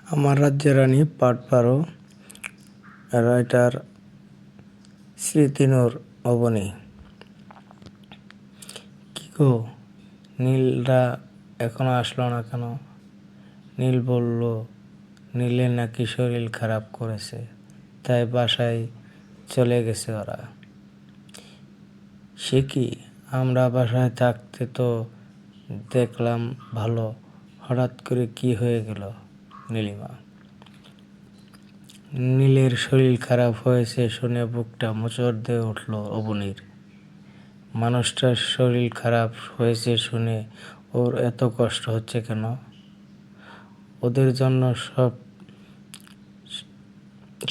আমার রাজ্যের রানী part 12 writer স্মৃতিনূর Abani. কি গো, নীলরা এখনো আসলো না কেন? নীল বলল নীলের নাকি শরীর খারাপ করেছে, তাই বাসায় চলে গেছে ওরা। সে কি, আমরা বাসায় থাকতে তো দেখলাম ভালো, হঠাৎ করে কি হয়ে গেল? নীলিমা। নীলের শরীর খারাপ হয়েছে শুনে বুকটা মোচড় দিয়ে উঠল অবনীর। মানুষটার শরীর খারাপ হয়েছে শুনে ওর এত কষ্ট হচ্ছে কেন? ওদের জন্য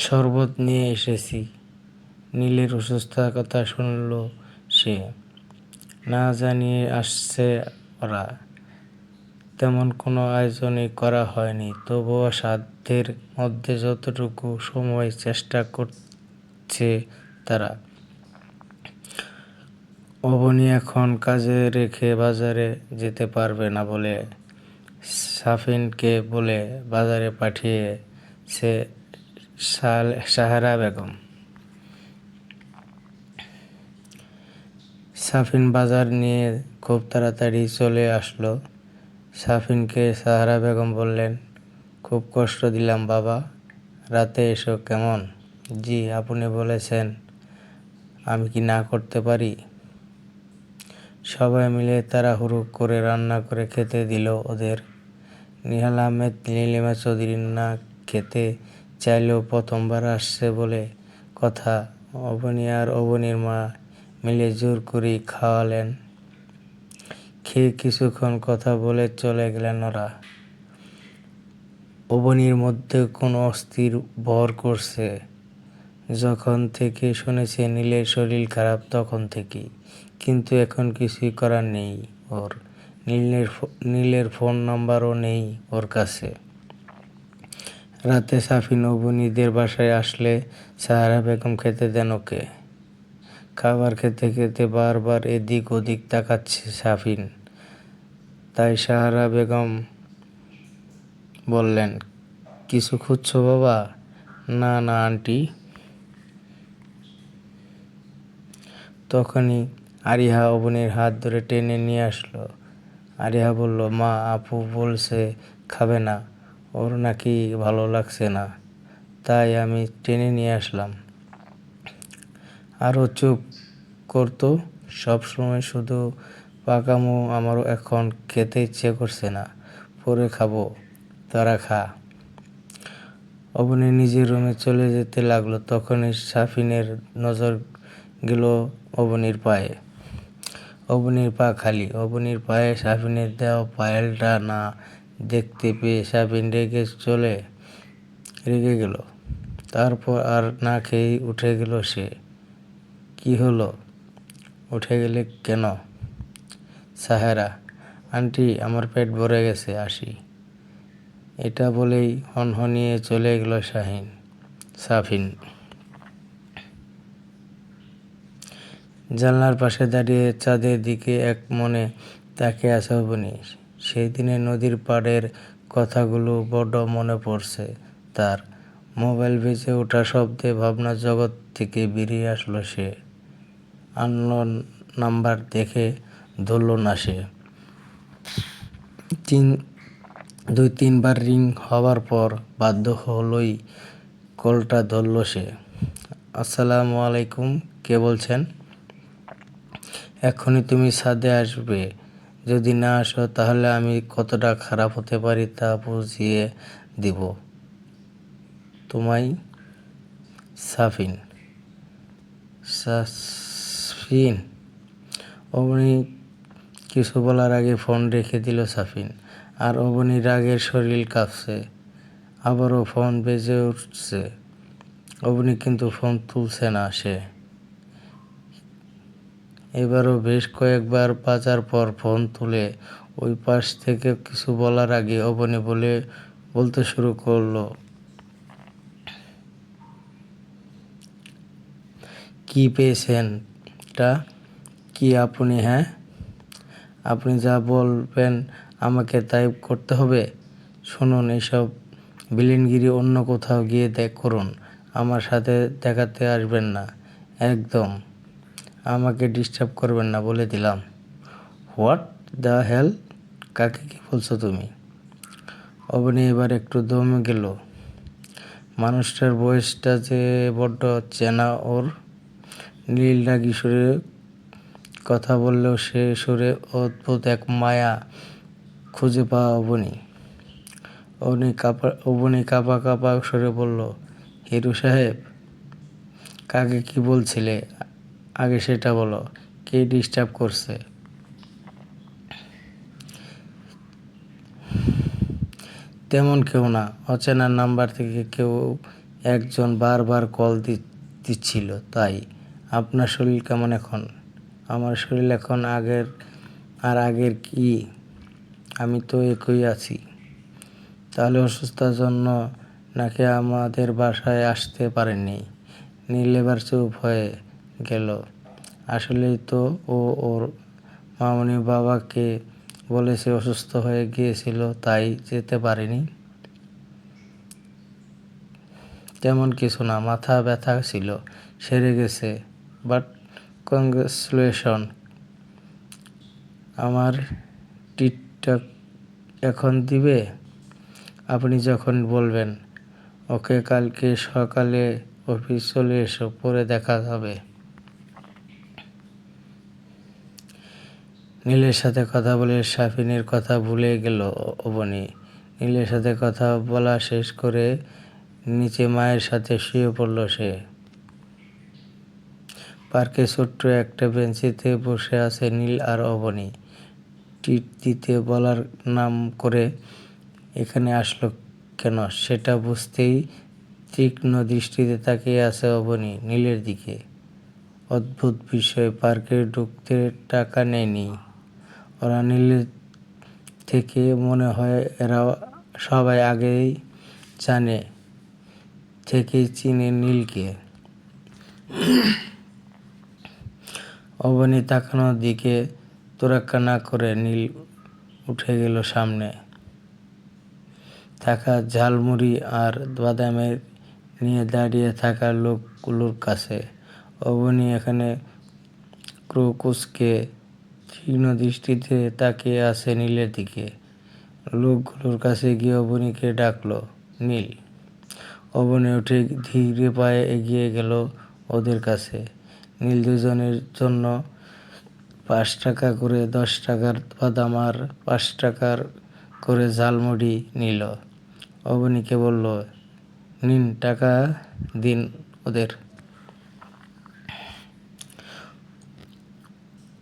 শরবত নিয়ে এসেছি। নীলের অসুস্থতার কথা শুনল সে। না জানিয়ে আসছে ওরা। তেমন কোনো আয়োজনই করা হয়নি, তবুও সাধ্যের মধ্যে যতটুকু সময় চেষ্টা করছে তারা। অবনী এখন কাজে রেখে বাজারে যেতে পারবে না বলে সাফিনকে বলে বাজারে পাঠিয়েছে সাহারা বেগম। সাফিন বাজার নিয়ে খুব তাড়াতাড়ি চলে আসলো। সাফিনকে সাহারা বেগম বললেন, খুব কষ্ট দিলাম বাবা, রাতে এসো কেমন? জি, আপনি বলেছেন, আমি কি না করতে পারি? সবাই মিলে তাড়াহুড়ো করে রান্না করে খেতে দিল ওদের। নিহাল আহমেদ নীলিমা চৌধুরী না খেতে চাইলেও প্রথমবার আসছে বলে কথা, অবনী আর অবনীর মা মিলে জোর করে খাওয়ালেন। খেয়ে কিছুক্ষণ কথা বলে চলে গেলেন ওরা। অবনীর মধ্যে কোনো অস্থির ভর করছে যখন থেকে শুনেছে নীলের শরীর খারাপ, তখন থেকেই। কিন্তু এখন কিছুই করার নেই ওর। নীলের ফোন নাম্বারও নেই ওর কাছে। রাতে সাফিন অবনীদের বাসায় আসলে সাহারা বেগম খেতে দেন ওকে। খাবার খেতে খেতে বারবার এদিক ওদিক তাকাচ্ছে সাফিন। তাই সাহারা বেগম বললেন, কিছু খুঁজছো বাবা? না না আন্টি। তখনই আরিহা অবনীর হাত ধরে টেনে নিয়ে আসলো। আরিহা বলল, মা, আপু বলছে খাবে না, ওর নাকি ভালো লাগছে না, তাই আমি টেনে নিয়ে আসলাম। আরও চুপ করতো, সবসময় শুধু পাকামো। আমারও এখন খেতে ইচ্ছে করছে না, পরে খাবো, তোরা খা। অবনী নিজের রুমে চলে যেতে লাগলো। তখনই সাফিনের নজর গেল অবনীর পায়ে। অবনীর পা খালি। অবনীর পায়ে সাফিনের দেওয়া পায়েলটা না দেখতে পেয়ে সাফিন রেগে গেল। তারপর আর না খেয়েই উঠে গেল সে। কি হলো, উঠে গেলে কেন? সাহেরা, আন্টি, আমার পেট ভরে গেছে, আসি। এটা বলেই হনহনিয়ে চলে গেল সাফিন। জানলার পাশে দাঁড়িয়ে চাঁদের দিকে এক মনে তাকিয়ে আছে অবনী। সেই দিনের নদীর পাড়ের কথাগুলো বড্ড মনে পড়ছে তার। মোবাইল বেজে ওঠা শব্দে ভাবনার জগৎ থেকে বেরিয়ে আসলো সে। আননোন নাম্বার দেখে ধরল না সে। 2-3 বার রিং হওয়ার পর বাধ্য হলোই কলটা ধরল সে। আসসালামু আলাইকুম, কে বলছেন? এক্ষুনি তুমি ছাদে আসবে। যদি না আসো তাহলে আমি কতটা খারাপ হতে পারি তা বুঝিয়ে দিব তোমায়। সাফিন। অবনী কিছু বলার আগে ফোন রেখে দিল সাফিন। আর অবনীর রাগের শরীর কাঁপছে। আবারও ফোন বেজে উঠছে। অবনী কিন্তু ফোন তুলছে না সে। এবারও বেশ কয়েকবার বাজার পর ফোন তুলে ওই পাশ থেকে কিছু বলার আগে অবনী বলতে শুরু করলো, কি পেয়েছেন টা? কি আপনি? হ্যাঁ, আপনি যা বলবেন আমাকে তাই করতে হবে? শুনুন, এসব বিলেনগিরি অন্য কোথাও গিয়ে করুন, আমার সাথে দেখাতে আসবেন না, একদম আমাকে ডিস্টার্ব করবেন না বলে দিলাম। হোয়াট দ্য হেল, কাকে কি বলছো তুমি? অবনী এবার একটু দমে গেল। মানুষটার বয়সটা যে বড্ড চেনা ওর। নীল রাগী সুরে কথা বললেও সে সুরে অদ্ভুত এক মায়া খুঁজে পাওয়া অবনী। অবনী কাঁপা কাঁপা সুরে বলল, হিরু সাহেব, কাকে কি বলছিলে আগে সেটা বলো, কে ডিস্টার্ব করছে? তেমন কেউ না, অচেনা নাম্বার থেকে কেউ একজন বারবার কল দিচ্ছিল, তাই। আপনার শরীর কেমন এখন? আমার শরীর এখন আগের কি, আমি তো একই আছি। তাহলে অসুস্থতার জন্য নাকি আমাদের বাসায় আসতে পারেননি? নীল এবার চুপ হয়ে গেল। আসলেই তো ও ওর মামনি বাবাকে বলেছে অসুস্থ হয়ে গিয়েছিল, তাই যেতে পারেনি। তেমন কিছু না, মাথা ব্যথা ছিল, সেরে গেছে। বাট কংগ্রেচুলেশন, আমার ট্রিটটা এখন দিবে? আপনি যখন বলবেন। ওকে, কালকে সকালে অফিস চলে এসো, পরে দেখা হবে। নীলের সাথে কথা বলে সাফিনের কথা ভুলে গেল অবনী। নীলের সাথে কথা বলা শেষ করে নিচে মায়ের সাথে শুয়ে পড়ল সে। পার্কে ছোট্ট একটা বেঞ্চিতে বসে আছে নীল আর অবনী। ট্রিট দিতে বলার নাম করে এখানে আসলো কেন সেটা বুঝতেই তীক্ষ্ণ দৃষ্টিতে তাকিয়ে আছে অবনী নীলের দিকে। অদ্ভুত বিষয়, পার্কে ঢুকতে টাকা নেয়নি ওরা। নীলের থেকে মনে হয় এরা সবাই আগেই জানে, থেকেই চিনে নীলকে। অবনী তাকানোর দিকে তোড়াক্কা না করে নীল উঠে গেল সামনে থাকা ঝালমুড়ি আর বাদামের নিয়ে দাঁড়িয়ে থাকা লোকগুলোর কাছে। অবনী এখানে ক্রোকুসকে তীক্ষ্ণ দৃষ্টিতে তাকিয়ে আছে নীলের দিকে। লোকগুলোর কাছে গিয়ে অবনীকে ডাকলো, নীল। অবনী উঠে ধীরে পায়ে এগিয়ে গেল ওদের কাছে। নীল দুজনের জন্য 5 টাকা করে 10 টাকার বাদাম আর 5 টাকার করে ঝালমুড়ি নিল। অবনীকে বলল, নিন টাকা দিন ওদের।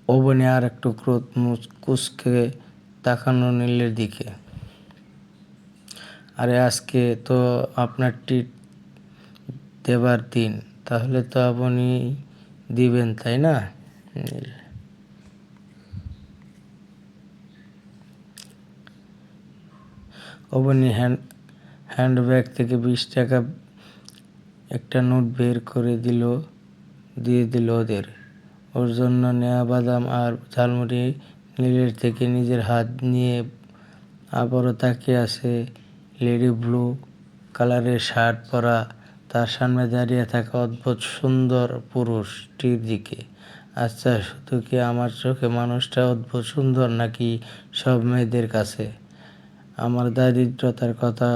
অবনী আর একটু ক্রোধ কুঁচকে তাকানো নীলের দিকে। আরে আজকে তো আপনার ট্রিট দেবার দিন, তাহলে তো আপনি দিবেন, তাই না? অবনী হ্যান্ডব্যাগ থেকে 20 টাকা একটা নোট বের করে দিয়ে দিল ওদের। ওর জন্য নেওয়া বাদাম আর ঝালমুড়ি নীলের থেকে নিজের হাত নিয়ে আবারও তাকিয়ে আছে লেডি ব্লু কালারের শার্ট পরা তার সামনে দাঁড়িয়ে থাকা অদ্ভুত সুন্দর পুরুষটির দিকে। আচ্ছা, শুধু কি আমার চোখে মানুষটা অদ্ভুত সুন্দর, নাকি সব মেয়েদের কাছে? আমার দারিদ্রতার কথা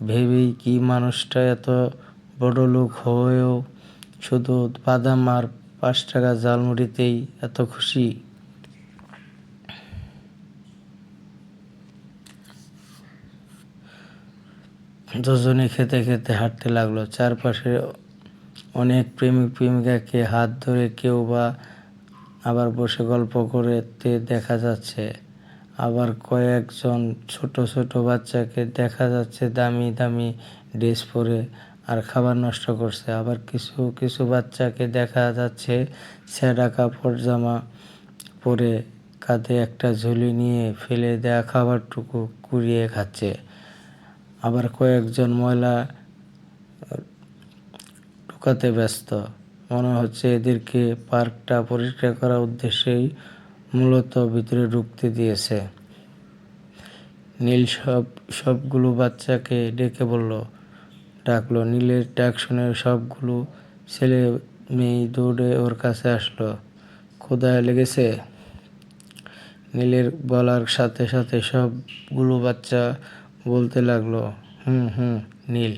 ভেবেই কি মানুষটা এত বড়লোক হয়েও শুধু বাদাম আর 5 টাকা ঝালমুড়িতেই এত খুশি? দুজনে খেতে খেতে হাঁটতে লাগলো। চারপাশে অনেক প্রেমিক প্রেমিকাকে হাত ধরে কেউ বা আবার বসে গল্প করতে দেখা যাচ্ছে। আবার কয়েকজন ছোট ছোট বাচ্চাকে দেখা যাচ্ছে দামি দামি ড্রেস পরে আর খাবার নষ্ট করছে। আবার কিছু কিছু বাচ্চাকে দেখা যাচ্ছে ছেঁড়া কাপড় জামা পরে কাঁধে একটা ঝুলি নিয়ে ফেলে দেওয়া খাবারটুকু কুড়িয়ে খাচ্ছে। আবার কয়েকজন ময়লা ঢুকাতে ব্যস্ত। মনে হচ্ছে এদেরকে পার্কটা পরিষ্কার করার উদ্দেশ্যেই মূলত ভিতরে ঢুকতে দিয়েছে। নীল সবগুলো বাচ্চাকে ডেকে ডাকলো। নীলের ডাক শুনে সবগুলো ছেলে মেয়ে দৌড়ে ওর কাছে আসলো। ক্ষুধায় লেগেছে? নীলের বলার সাথে সাথে সবগুলো বাচ্চা বলতে লাগলো, হুম হুম নীল।